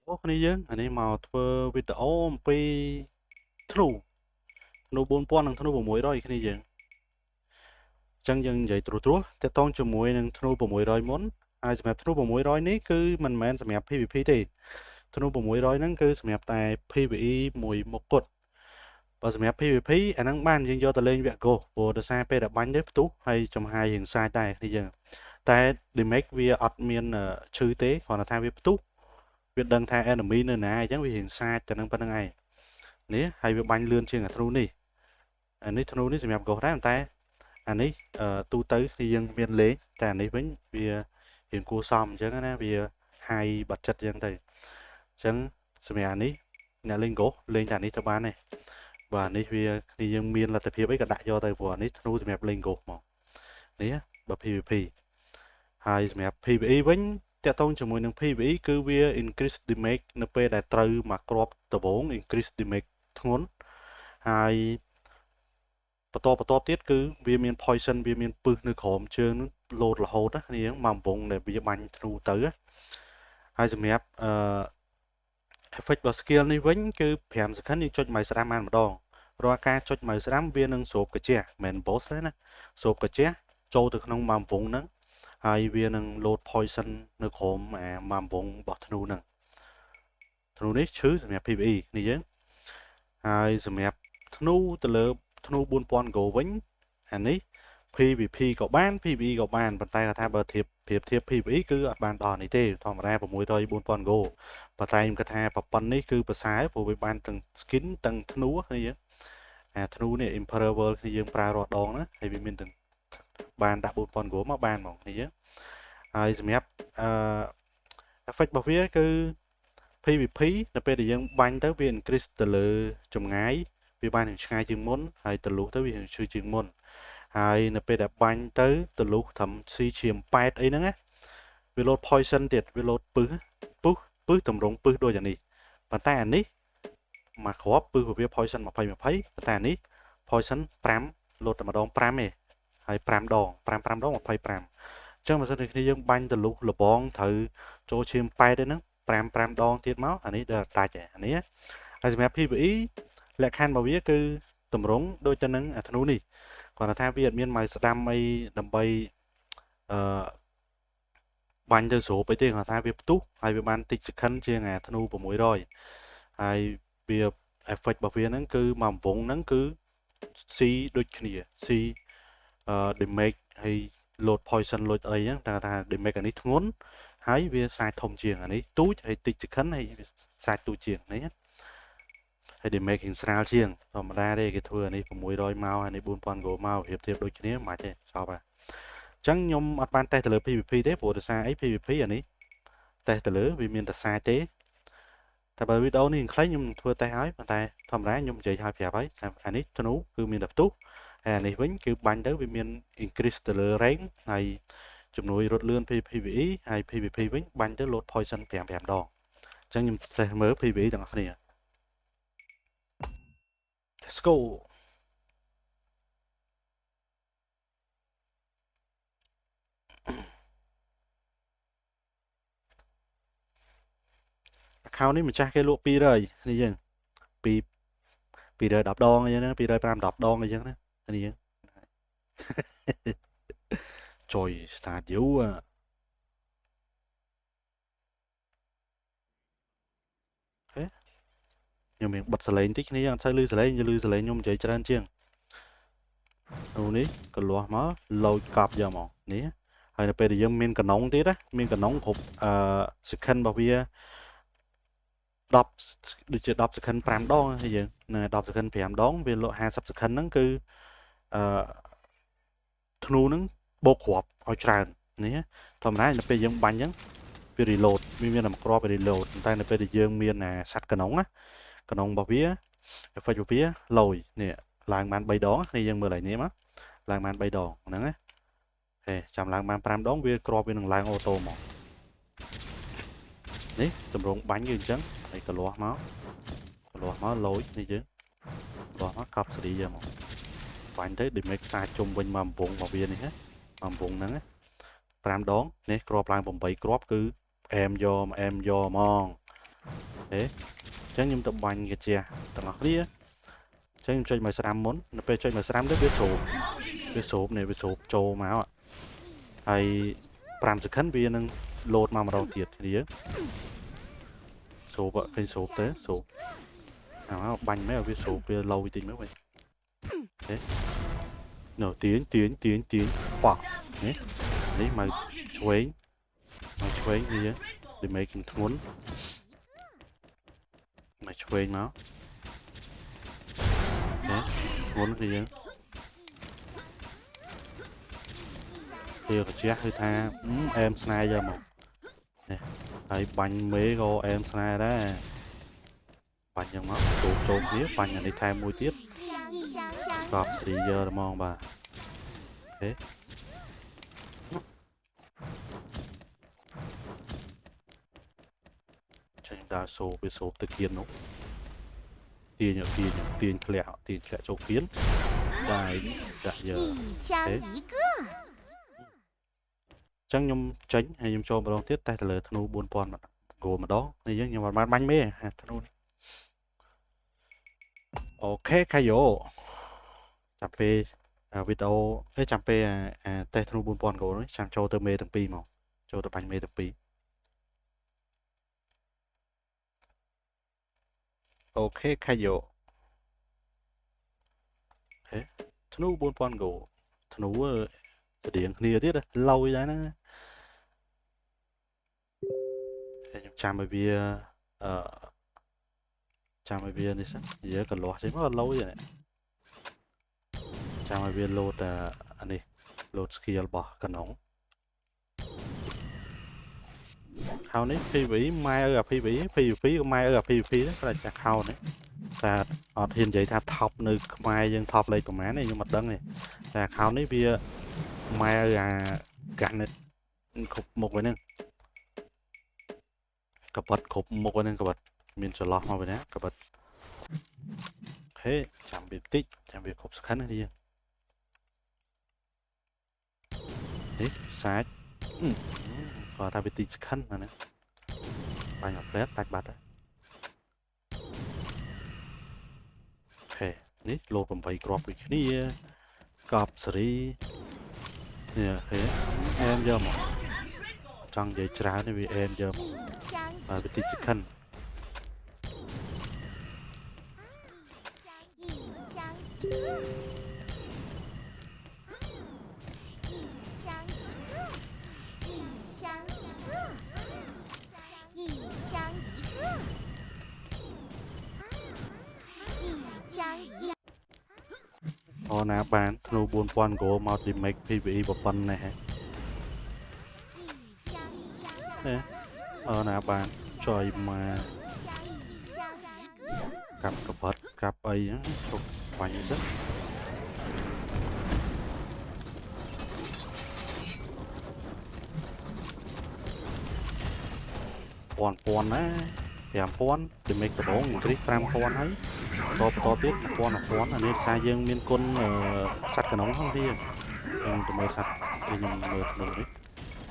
អូគ្នាយើងអានេះមកធ្វើវីដេអូអំពីធ្នូ4000និងធ្នូ600គ្នាយើងអញ្ចឹងយើងនិយាយត្រួសទាក់ទងជាមួយនឹងធ្នូ600មុនហើយសម្រាប់ធ្នូ600នេះគឺមិនមែនសម្រាប់ PVP ទេធ្នូ600ហ្នឹងគឺសម្រាប់តែ PVE មួយមុខគត់បើសម្រាប់ PVP អាហ្នឹងបានយើងយកទៅលេងវគ្គ Go ព្រោះដោយសារពេលដែលបាញ់ទៅផ្ទុះហើយចំហាយរៀងសាយដែរគ្នាយើងតែ damage វាអត់មានឈឺទេគ្រាន់តែថាវាផ្ទុះវាដឹងថា enemy នៅណាអញ្ចឹងវារៀងសាចតែនឹងប៉ុណ្្នឹងឯងនេះហើយវាបាញ់លឿនជាងអាធ្នូនេះអានេះធ្នូនេះសម្រាប់ Go ដែរតែអានេះទូទៅគឺយើងមានលេងតែអានេះវិញវារៀងគួរសមអញ្ចឹងណាវា high budget អញ្ចឹងទៅអញ្ចឹងសម្រាប់អានេះអ្នកលេង Go លេងតែនេះទៅបានទេបាទនេះវាគឺយើងមានលទ្ធភាពអីក៏ដាក់យកទៅព្រោះអានេះធ្នូសម្រាប់លេង Go មកនេះបើ PVP ហើយសម្រាប់ PVE វិញតាក់ទងជាមួយនឹង PVE គឺវា increase damage នៅពេលដែលត្រូវមកគ្រាប់ដំបូង increase damage ធ្ងន់ហើយបន្តទៀតគឺវាមាន poison វាមានពឹសនៅក្រោមជើងនោះលោតរហូតណាគ្នាមកកំពុងដែលវាបាញ់ធ្នូទៅហើយសម្រាប់effect របស់ skill នេះវិញគឺ5 second យើងចុចម៉ៅស្ដាំបានម្ដងរាល់ការចុចម៉ៅស្ដាំវានឹងស្រូបកាជះមិន boss ទេណាស្រូបកាជះចូលទៅក្នុងម៉ាំវងហ្នឹងហើយវានឹង load poison នៅក្រោមម៉ាំវងរបស់ធ្នូហ្នឹងធ្នូនេះឈឺសម្រាប់ PVE នេះយើងហើយសម្រាប់ធ្នូទៅលើធ្នូ4000 Go វិញអានេះ PVP ក៏បាន PVE ក៏បានប៉ុន្តែគាត់ថាបើធៀប PVE គឺអត់បានដល់នេះទេធម្មតា600 4000 Go ប៉ុន្តែខ្ញុំគិតថាប្រព័ន្ធនេះគឺប្រសើរព្រោះវាបានទាំង skin ទាំងធ្នូគ្នាយើងធ្នូនេះ Emperor World គ្នាយើងប្រើរាល់ដងណាហើយវាមានទាំងបានដាក់4000 Go មកបានហ្មងគ្នាយើងហើយសម្រាប់effect របស់វាគឺ PVP នៅពេលដែលយើងបាញ់ទៅវា increase ទៅលើចម្ងាយវាបានឆ្ងាយជាងមុនហើយទលុះទៅវាឈឺជាងមុនហើយនៅពេលដែលបាញ់ទៅទលុះត្រឹម C ឈាម8អីហ្នឹងណាវាលោត poison ទៀតវាលោតពឹសតម្រង់ពឹសដូចអានេះប៉ុន្តែអានេះមកគ្រាប់ពឹសវា poison 20 ប៉ុន្តែអានេះ poison 5លោតតែម្ដង5ទេហើយ5ដង5ដង25អញ្ចឹងបើសិនជាគ្នាយើងបាញ់ទលុះលបងត្រូវចូលឈាម8ទេហ្នឹង5ដងទៀតមកអានេះដល់តាច់អានេះហើយសម្រាប់ PVE លក្ខខណ្ឌរបស់វាគឺតម្រង់ដូចទៅនឹងអាធ្នូនេះគាត់ថាវាអត់មានម៉ៅស្ដាំអីដើម្បីបាញ់ទៅស្រូបអីទេគាត់ថាវាផ្ទុះហើយវាបានតិច second ជាងអាធ្នូ600ហើយវា effect របស់វាហ្នឹងគឺមកវងហ្នឹងគឺ C ដូចគ្នា C damage ហើយ load poison លោតអីហ្នឹងតែថា damage អានេះធ្ងន់ហើយវាសាយធំជាងអានេះទូចហើយតិច second ហើយសាយទូចជាងនេះហើយ damage រៀងស្រាលជាងធម្មតាទេគេធ្វើអានេះ600មកហើយនេះ4000 Go មកប្រៀបធៀបដូចគ្នាមិនទេចប់ហើយអញ្ចឹងខ្ញុំអត់បានតេស្តទៅលើ PVP ទេព្រោះដោយសារអី PVP អានេះតេស្តទៅលើវាមានតែសាយទេតែបើវីដេអូនេះខ្លីខ្ញុំធ្វើតេស្តហើយប៉ុន្តែធម្មតាខ្ញុំនិយាយឲ្យប្រាប់ហើយអានេះធ្នូគឺមានតែផ្ទុះហើយអានេះវិញគឺបាញ់ទៅវាមាន increase ទៅលើ rank ហើយជំនួយរត់លឿន PVE ហើយ PVP វិញបាញ់ទៅ load poison 5ដងអញ្ចឹងខ្ញុំតេស្តមើល PVE ទាំងអស់គ្នា Let's go account នេះម្ចាស់គេលក់200នេះយើង210ដងអីចឹងណា250 10ដងអីចឹងណានេះយើង Joy start យូរខ្ញុំមានបិទសលេងតិចគ្នាអត់សូវលឺសលេងខ្ញុំនិយាយច្រើនជាងអូនេះកលាស់មកលោចកប់យកមកនេះហើយនៅពេលដែលយើងមានកណុងទៀតណាមានកណុងគ្រប់second របស់វា10ដូចជា10 second 5ដងហើយយើងនៅ10 second 5ដងវាលក់50 second ហ្នឹងគឺធ្នូហ្នឹងបូកគ្រាប់ឲ្យច្រើននេះធម្មតានៅពេលយើងបាញ់អញ្ចឹងវា reload វាមានតែមួយគ្រាប់ reload តែនៅពេលដែលយើងមានសัตว์កណុងណាកណុងរបស់វា effect របស់វាលយនេះឡើងបាន3ដងនេះយើងមើលឲ្យនេះមកឡើងបាន3ដងហ្នឹងណាហេចាំឡើងបាន5ដងវាគ្រាប់វានឹងឡើងអូតូមកនេះតម្រងបាញ់គឺអញ្ចឹងហើយកលាស់មកលយនេះយើងកលាស់មកកប់សេរីយកមកបាញ់ទៅ damage ខ្សែជុំវិញមកអំពងរបស់វានេះណាអំពងហ្នឹងណា5ដងនេះគ្រាប់ឡើង8គ្រាប់គឺអែមយកហ្មង thế chẳng nhưng tập bành cái chè tầng ngọc đi chẳng chơi mà sắm món nó phải chơi mà sắm đấy biết số này biết số trâu máu ạ hay làm sự khấn vì nâng lột mà đầu tiệt thì đi số vợ kênh số tế số nào bành mấy ở biết số bây lâu tình mấy vậy thế nở tiến wow đấy mà chuối gì á để mấy cái thốn mà chuối nó đấy thốn gì á kia cái chết hơi tha em sniper giờ một nè thấy bánh mấy cô em sniper đó bánh trong nó trộn tiếp bánh này thay mùi tiếp cọp thì giờ là mong bà thế trên đa số với số tự kiến nó tiền lẹo châu kiến đại giờ thế chẳng nhung tránh hay nhung cho mà đón tiết tay là thanu buôn pon mà gồm mà đó này nhưng mà bánh mê thanu ok khai vô chạm phê video ấy chạm phê tay thanu buôn pon của nó chạm cho tơ mê từng pi màu cho tơ bánh mê từng pi ok khai vô thế thanu buôn pon của thanu điện kia tiết lâu vậy đó chạm bởi vì chạm bởi vì này sao giờ cần loạt chứ nó lâu vậy này chạm bởi vì load anh đi load skill bỏ cần ống hao này PvP mai ở gặp PvP của mai ở gặp PvP đó là chặt hao này ta ở hiện vậy ta top nơi mai dân top lên của má này nhưng mặt đất này là hao này vì mai ở gần này khúc một cái nè cặp bật khúc một cái nè cặp bật mình sẽ lọt vào này cặp bật thế chẳng bị tích chẳng bị khúc khăn này đi đấy sai và ta bị tích khăn này nè bài ngọc lét tạch bật đấy ok đấy lột bằng vậy crop cái này cọp sri nè thế em giờ mà trong giấy trá này vì em giờ mà bị tích khăn nè bạn thằng buôn quan của mau tìm make PvE một phần này nè nè bạn trời mà cặp cặp vật cặp ấy chụp bánh rất pon á kèm pon tìm make cái bóng cái pram pon ấy to tiếp pon là nên xa dương miên côn sắt cái nóng không đi em tụi mày sắt thì nhầm mờ tụi đấy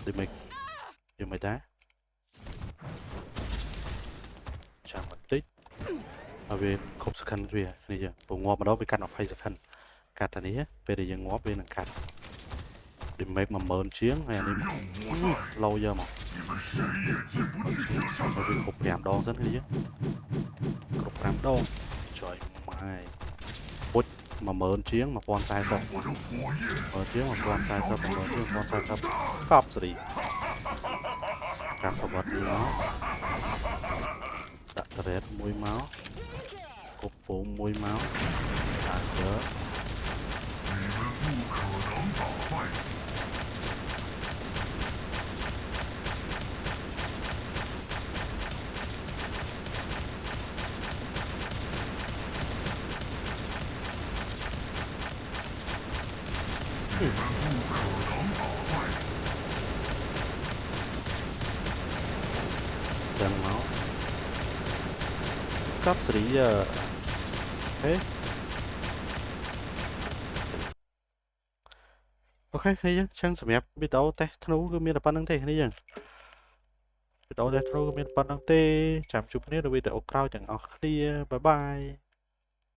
tìm make tìm mày đá chả mất tích ở về không sức khăn về này giờ bộ ngõ mà đó với căn học hay sức khăn cắt anh ấy về để giờ ngõ về là cắt để mấy mà mờn chiến này đi lâu giờ mà ở về cục giảm đo rất hay chứ cục giảm đo trời mày bút mà mờn chiến mà con sai sập mờn chiến mà con sai sập mờn chiến con sai sập cọp gì cặp sập vật gì nó đặt rét mũi máu cục phụ mũi máu chớ chân máu cấp xử lý giờ thế ok này chứ chẳng sầm ép biết đâu thế thằng nó cứ miên là pan năng thế này chứ វីដេអូដែលធ្នូមានប៉ុណ្្នឹងទេចាំជួបគ្នានៅវីដេអូក្រោយទាំងអស់គ្នាបាយបាយ